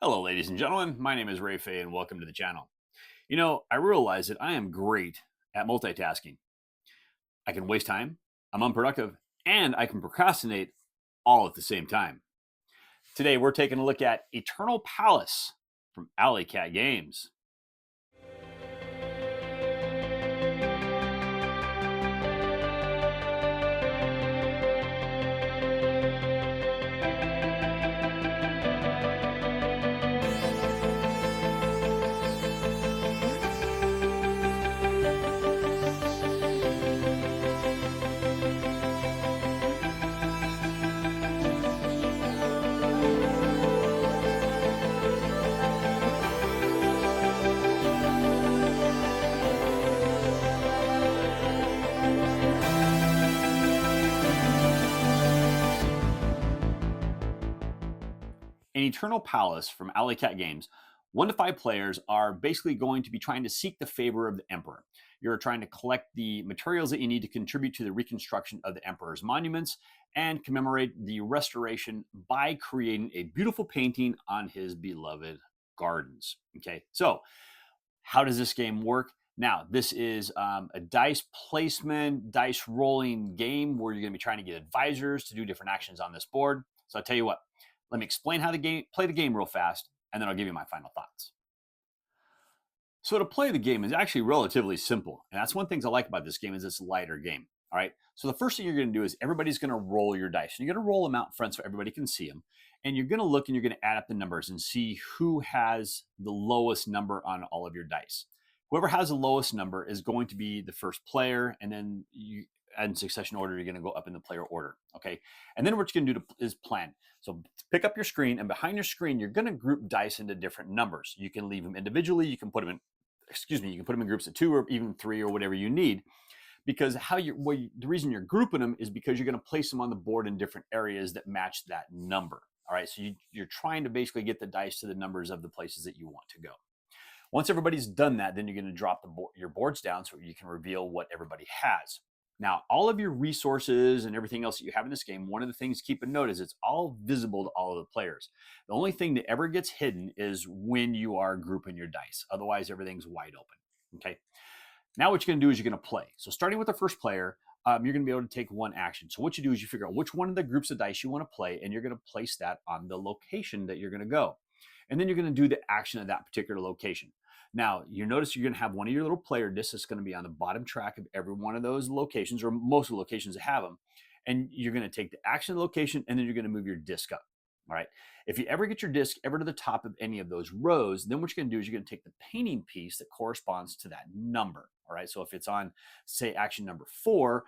Hello, ladies and gentlemen. My name is Phay, and welcome to the channel. I realize that I am great at multitasking. I can waste time, I'm unproductive, and I can procrastinate all at the same time. Today, we're taking a look at Eternal Palace from Alley Cat Games. In Eternal Palace from Alley Cat Games, 1 to 5 players are basically going to be trying to seek the favor of the Emperor. You're trying to collect the materials that you need to contribute to the reconstruction of the Emperor's monuments and commemorate the restoration by creating a beautiful painting on his beloved gardens. Okay, so how does this game work? Now, this is a dice placement, dice rolling game where you're going to be trying to get advisors to do different actions on this board. So I'll tell you what, let me explain how play the game real fast, and then I'll give you my final thoughts. So to play the game is actually relatively simple. And that's one of the things I like about this game is it's a lighter game. All right. So the first thing you're going to do is everybody's going to roll your dice. And you're going to roll them out in front so everybody can see them. And you're going to look and you're going to add up the numbers and see who has the lowest number on all of your dice. Whoever has the lowest number is going to be the first player. And then you, in succession order, you're going to go up in the player order. Okay. And then what you're going to do is plan. So pick up your screen, and behind your screen, you're going to group dice into different numbers. You can leave them individually. You can put them in, you can put them in groups of 2 or even 3 or whatever you need. Because the reason you're grouping them is because you're going to place them on the board in different areas that match that number. All right. So you're trying to basically get the dice to the numbers of the places that you want to go. Once everybody's done that, then you're going to drop your boards down so you can reveal what everybody has. Now, all of your resources and everything else that you have in this game, one of the things to keep a note is it's all visible to all of the players. The only thing that ever gets hidden is when you are grouping your dice. Otherwise, everything's wide open. Okay. Now what you're going to do is you're going to play. So starting with the first player, you're going to be able to take one action. So what you do is you figure out which one of the groups of dice you want to play, and you're going to place that on the location that you're going to go. And then you're going to do the action of that particular location. Now, you notice you're going to have one of your little player discs that's going to be on the bottom track of every one of those locations, or most of the locations that have them. And you're going to take the action of the location, and then you're going to move your disc up. All right. If you ever get your disc ever to the top of any of those rows, then what you're going to do is you're going to take the painting piece that corresponds to that number. All right. So if it's on, say, action number 4,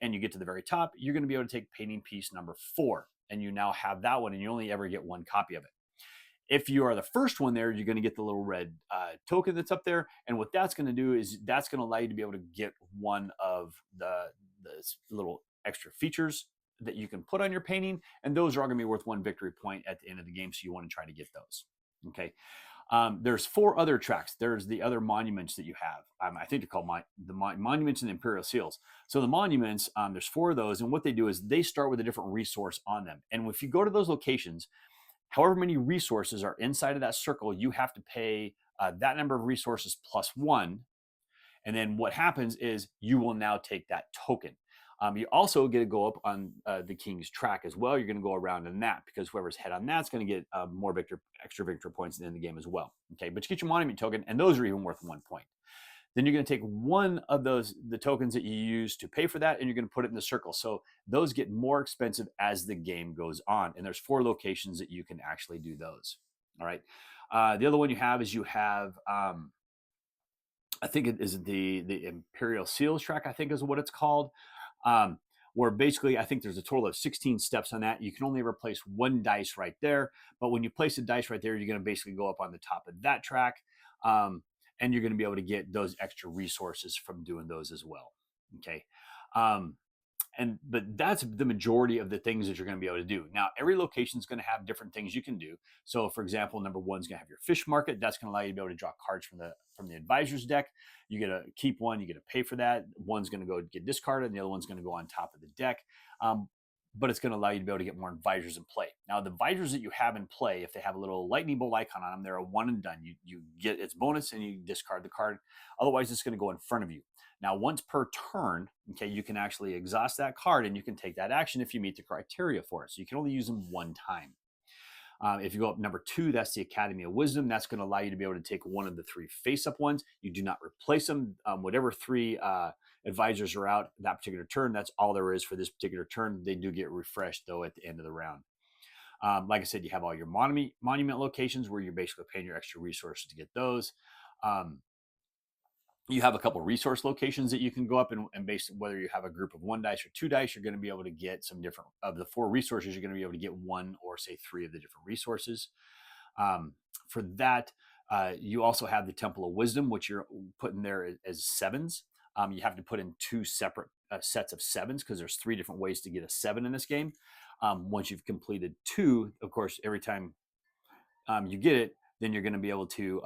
and you get to the very top, you're going to be able to take painting piece number 4. And you now have that one, and you only ever get one copy of it. If you are the first one there, you're going to get the little red token that's up there. And what that's going to do is that's going to allow you to be able to get one of the little extra features that you can put on your painting. And those are all going to be worth 1 victory point at the end of the game. So you want to try to get those. Okay. There's 4 other tracks. There's the other monuments that you have. I think they're called the monuments and the imperial seals. So the monuments, there's 4 of those. And what they do is they start with a different resource on them. And if you go to those locations, however many resources are inside of that circle, you have to pay that number of resources plus 1. And then what happens is you will now take that token. You also get to go up on the king's track as well. You're going to go around in that because whoever's head on that's going to get more extra victory points at the end of the game as well. Okay, but you get your monument token, and those are even worth 1 point. Then you're going to take one of the tokens that you use to pay for that, and you're going to put it in the circle. So those get more expensive as the game goes on. And there's 4 locations that you can actually do those. All right. The other one you have is I think it is the Imperial Seals track, I think is what it's called. Where basically I think there's a total of 16 steps on that. You can only ever place 1 dice right there. But when you place a dice right there, you're going to basically go up on the top of that track. And you're going to be able to get those extra resources from doing those as well. Okay. But that's the majority of the things that you're going to be able to do. Now, every location is going to have different things you can do. So for example, number 1 is going to have your fish market. That's going to allow you to be able to draw cards from the advisor's deck. You get to keep one, you get to pay for that. One's going to go get discarded, and the other one's going to go on top of the deck. but it's going to allow you to be able to get more advisors in play. Now, the advisors that you have in play, if they have a little lightning bolt icon on them, they're a one and done. You get its bonus and you discard the card. Otherwise, it's going to go in front of you. Now, once per turn, okay, you can actually exhaust that card and you can take that action if you meet the criteria for it. So you can only use them one time. If you go up number 2, that's the Academy of Wisdom. That's going to allow you to be able to take one of the 3 face-up ones. You do not replace them. Whatever 3 advisors are out that particular turn, that's all there is for this particular turn. They do get refreshed, though, at the end of the round. Like I said, you have all your monument locations where you're basically paying your extra resources to get those. You have a couple of resource locations that you can go up and based on whether you have a group of 1 dice or 2 dice, you're going to be able to get some different of the 4 resources. You're going to be able to get 1 or say 3 of the different resources. For that, you also have the Temple of Wisdom, which you're putting there as 7s. You have to put in 2 separate sets of 7s because there's 3 different ways to get a 7 in this game. Once you've completed 2, of course, every time you get it, then you're going to be able to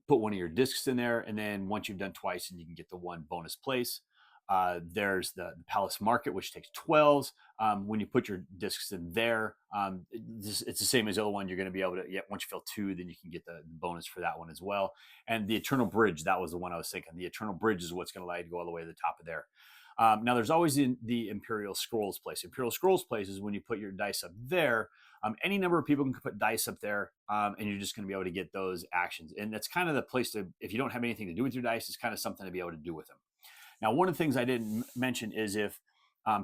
put one of your discs in there, and then once you've done twice, and you can get the 1 bonus place. There's the Palace Market, which takes 12s. When you put your discs in there, it's the same as the other one. You're going to be able to, once you fill 2, then you can get the bonus for that one as well. And the Eternal Bridge, that was the one I was thinking. The Eternal Bridge is what's going to allow you to go all the way to the top of there. Now, there's always the Imperial Scrolls place. Imperial Scrolls place is when you put your dice up there. Any number of people can put dice up there, and you're just going to be able to get those actions. And that's kind of the place to, if you don't have anything to do with your dice, it's kind of something to be able to do with them. Now, one of the things I didn't mention is if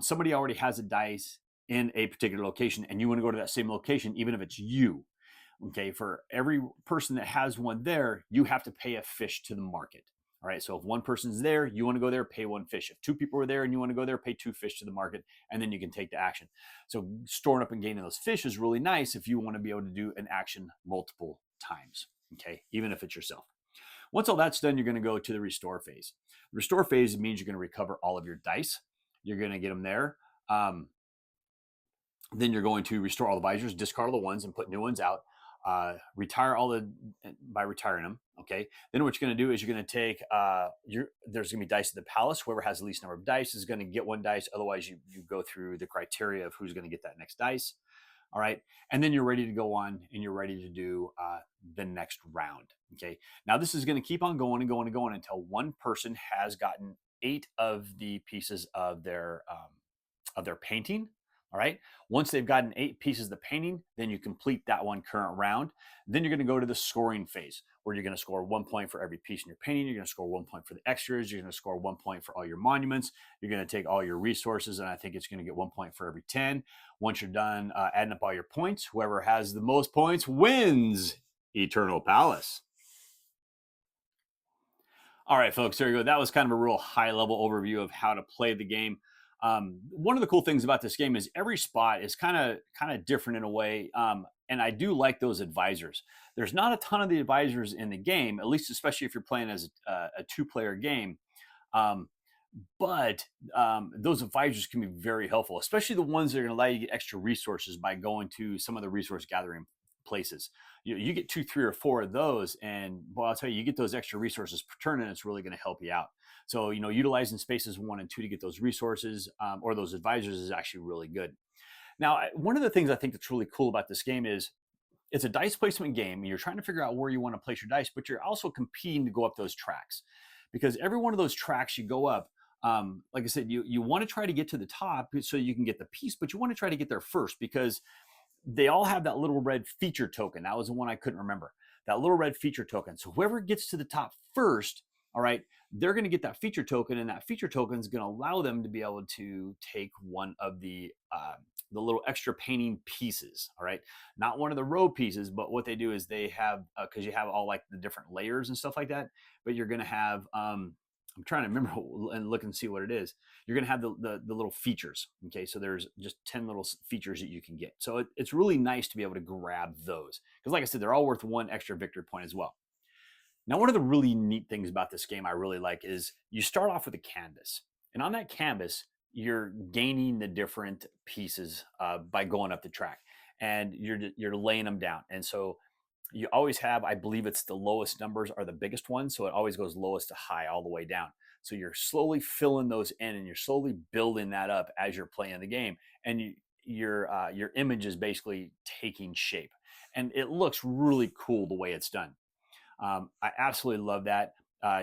somebody already has a dice in a particular location and you want to go to that same location, even if it's you, okay, for every person that has one there, you have to pay a fish to the market. All right, so if 1 person's there, you want to go there, pay 1 fish. If 2 people are there and you want to go there, pay 2 fish to the market, and then you can take the action. So storing up and gaining those fish is really nice if you want to be able to do an action multiple times, okay, even if it's yourself. Once all that's done, you're going to go to the restore phase. The restore phase means you're going to recover all of your dice. You're going to get them there. Then you're going to restore all the visors, discard all the ones, and put new ones out. Retire all by retiring them. Okay. Then what you're going to do is you're going to take there's going to be dice at the palace. Whoever has the least number of dice is going to get 1 dice. Otherwise, you go through the criteria of who's going to get that next dice. All right. And then you're ready to go on and you're ready to do the next round. Okay. Now this is going to keep on going and going and going until 1 person has gotten 8 of the pieces of their painting. All right. Once they've gotten 8 pieces of the painting, then you complete that one current round. Then you're going to go to the scoring phase where you're going to score 1 point for every piece in your painting. You're going to score 1 point for the extras. You're going to score 1 point for all your monuments. You're going to take all your resources, and I think it's going to get 1 point for every 10. Once you're done adding up all your points, whoever has the most points wins Eternal Palace. All right, folks, there you go. That was kind of a real high-level overview of how to play the game. One of the cool things about this game is every spot is kind of different in a way, and I do like those advisors. There's not a ton of the advisors in the game, at least especially if you're playing as a 2-player game, but those advisors can be very helpful, especially the ones that are going to allow you to get extra resources by going to some of the resource gathering places. You get 2, 3, or 4 of those, and well, I'll tell you, you get those extra resources per turn, and it's really going to help you out. So, utilizing spaces 1 and 2 to get those resources or those advisors is actually really good. Now, one of the things I think that's really cool about this game is it's a dice placement game, and you're trying to figure out where you want to place your dice, but you're also competing to go up those tracks. Because every one of those tracks you go up, like I said, you want to try to get to the top so you can get the piece, but you want to try to get there first because they all have that little red feature token. That was the one I couldn't remember. That little red feature token. So whoever gets to the top first, all right, they're going to get that feature token, and that feature token is going to allow them to be able to take one of the little extra painting pieces. All right, not one of the row pieces, but what they do is they have because you have all like the different layers and stuff like that. But you're going to have I'm trying to remember and look and see what it is. You're going to have the little features. Okay, so there's just 10 little features that you can get. So it's really nice to be able to grab those because, like I said, they're all worth 1 extra victory point as well. Now, one of the really neat things about this game I really like is you start off with a canvas. And on that canvas, you're gaining the different pieces by going up the track. And you're laying them down. And so you always have, I believe it's the lowest numbers are the biggest ones. So it always goes lowest to high all the way down. So you're slowly filling those in, and you're slowly building that up as you're playing the game, and your image is basically taking shape, and it looks really cool the way it's done. I absolutely love that.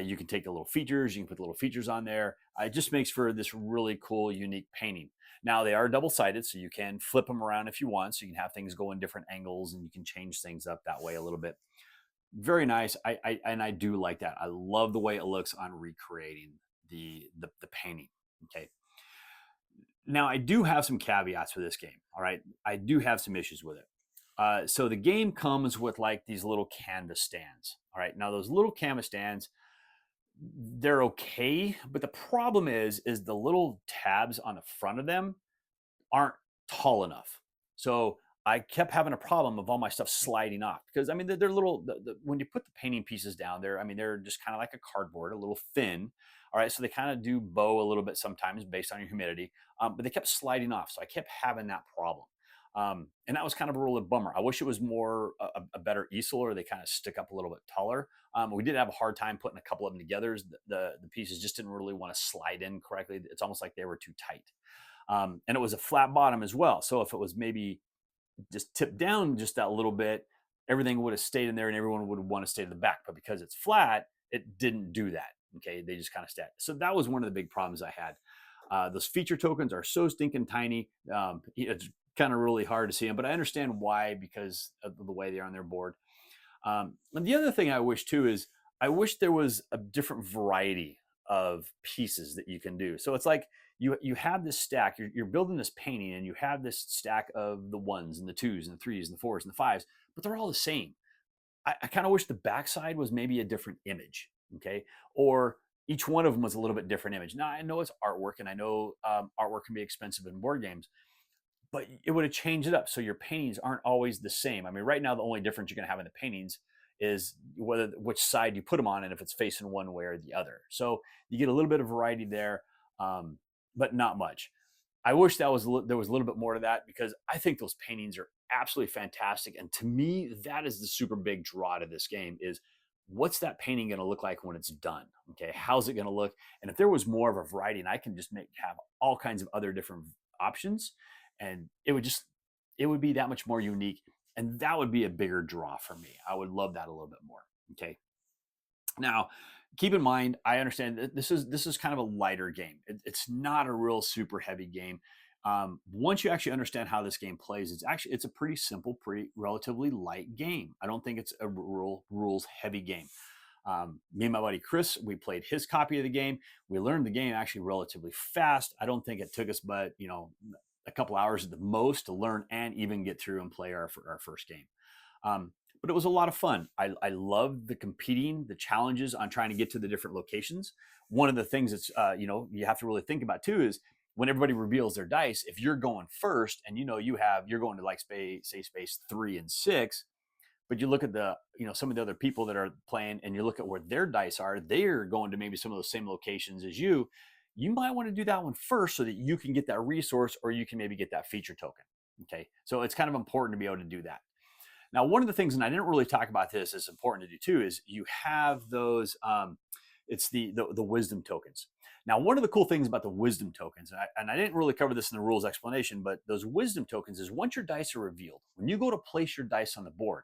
You can take the little features, you can put the little features on there. It just makes for this really cool, unique painting. Now they are double sided, so you can flip them around if you want. So you can have things go in different angles, and you can change things up that way a little bit. Very nice. I do like that. I love the way it looks on recreating the painting. Okay. Now I do have some caveats for this game. All right, I do have some issues with it. So the game comes with like these little canvas stands. All right, now those little canvas stands, they're okay, but the problem is the little tabs on the front of them aren't tall enough. So I kept having a problem of all my stuff sliding off because I mean they're little. When you put the painting pieces down there, I mean they're just kind of like a cardboard, a little thin. All right, so they kind of do bow a little bit sometimes based on your humidity, but they kept sliding off, so I kept having that problem. And that was kind of a real bummer. I wish it was more a better easel, or they kind of stick up a little bit taller. We did have a hard time putting a couple of them together. The pieces just didn't really want to slide in correctly. It's almost like they were too tight. And it was a flat bottom as well. So if it was maybe just tipped down just that little bit, everything would have stayed in there and everyone would want to stay to the back. But because it's flat, it didn't do that. Okay, they just kind of stayed. So that was one of the big problems I had. Those feature tokens are so stinking tiny. It's kind of really hard to see them, but I understand why because of the way they are on their board. And the other thing I wish too is I wish there was a different variety of pieces that you can do. So it's like you have this stack, you're building this painting, and you have this stack of the ones and the twos and the threes and the fours and the fives, but they're all the same. I kind of wish the backside was maybe a different image, okay, or each one of them was a little bit different image. Now I know it's artwork, and I know artwork can be expensive in board games, but it would have changed it up so your paintings aren't always the same. I mean, right now the only difference you're going to have in the paintings is which side you put them on and if it's facing one way or the other. So you get a little bit of variety there, but not much. I wish there was a little bit more to that because I think those paintings are absolutely fantastic. And to me, that is the super big draw to this game is what's that painting going to look like when it's done? Okay, how's it going to look? And if there was more of a variety, and I can just have all kinds of other different options, and it would be that much more unique, and that would be a bigger draw for me. I would love that a little bit more. Okay, now keep in mind, I understand that this is kind of a lighter game. It's not a real super heavy game. Once you actually understand how this game plays, it's a pretty simple, pretty relatively light game. I don't think it's a rules heavy game. Me and my buddy Chris, we played his copy of the game. We learned the game actually relatively fast. I don't think it took us but a couple hours at the most to learn and even get through and play our first game. But it was a lot of fun. I loved the competing, the challenges on trying to get to the different locations. One of the things that's you have to really think about too is when everybody reveals their dice. If you're going first and you're going to like space 3 and 6, but you look at some of the other people that are playing and you look at where their dice are, they're going to maybe some of those same locations as you. You might want to do that one first so that you can get that resource or you can maybe get that feature token. Okay, so it's kind of important to be able to do that. Now, one of the things, and I didn't really talk about this, is important to do too, is you have those. It's the wisdom tokens. Now, one of the cool things about the wisdom tokens, and I didn't really cover this in the rules explanation, but those wisdom tokens is once your dice are revealed, when you go to place your dice on the board,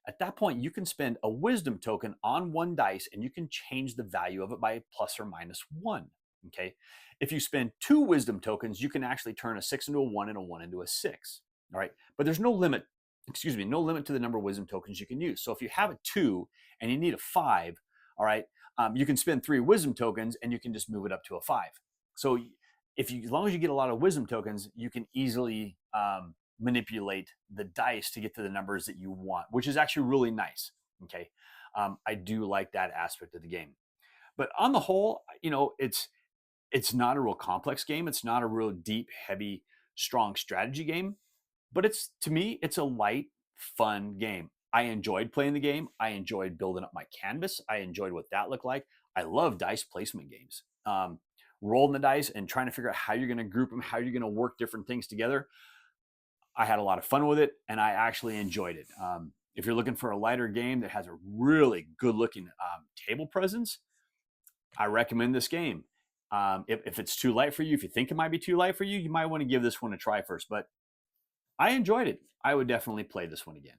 at that point you can spend a wisdom token on one dice, and you can change the value of it by plus or minus 1. Okay, if you spend 2 wisdom tokens, you can actually turn a 6 into a 1 and a 1 into a 6. All right, but there's no limit. No limit to the number of wisdom tokens you can use. So if you have a 2 and you need a 5, all right, you can spend 3 wisdom tokens and you can just move it up to a 5. So as long as you get a lot of wisdom tokens, you can easily manipulate the dice to get to the numbers that you want, which is actually really nice. Okay, I do like that aspect of the game. But on the whole, it's not a real complex game. It's not a real deep, heavy, strong strategy game. But to me, it's a light, fun game. I enjoyed playing the game. I enjoyed building up my canvas. I enjoyed what that looked like. I love dice placement games. Rolling the dice and trying to figure out how you're going to group them, how you're going to work different things together. I had a lot of fun with it, and I actually enjoyed it. If you're looking for a lighter game that has a really good-looking table presence, I recommend this game. If it's too light for you, if you think it might be too light for you, you might want to give this one a try first. But I enjoyed it. I would definitely play this one again.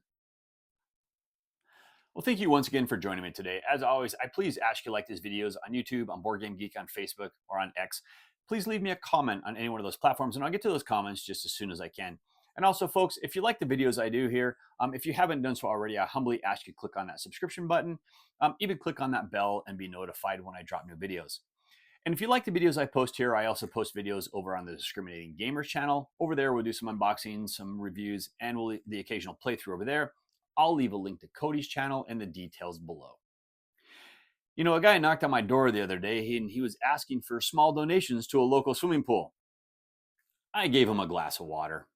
Well, thank you once again for joining me today. As always, I please ask you like these videos on YouTube, on Board Game Geek, on Facebook, or on X. Please leave me a comment on any one of those platforms, and I'll get to those comments just as soon as I can. And also, folks, if you like the videos I do here, if you haven't done so already, I humbly ask you to click on that subscription button, even click on that bell and be notified when I drop new videos. And if you like the videos I post here, I also post videos over on the Discriminating Gamers channel. Over there, we'll do some unboxings, some reviews, and the occasional playthrough over there. I'll leave a link to Cody's channel and the details below. You know, a guy knocked on my door the other day and he was asking for small donations to a local swimming pool. I gave him a glass of water.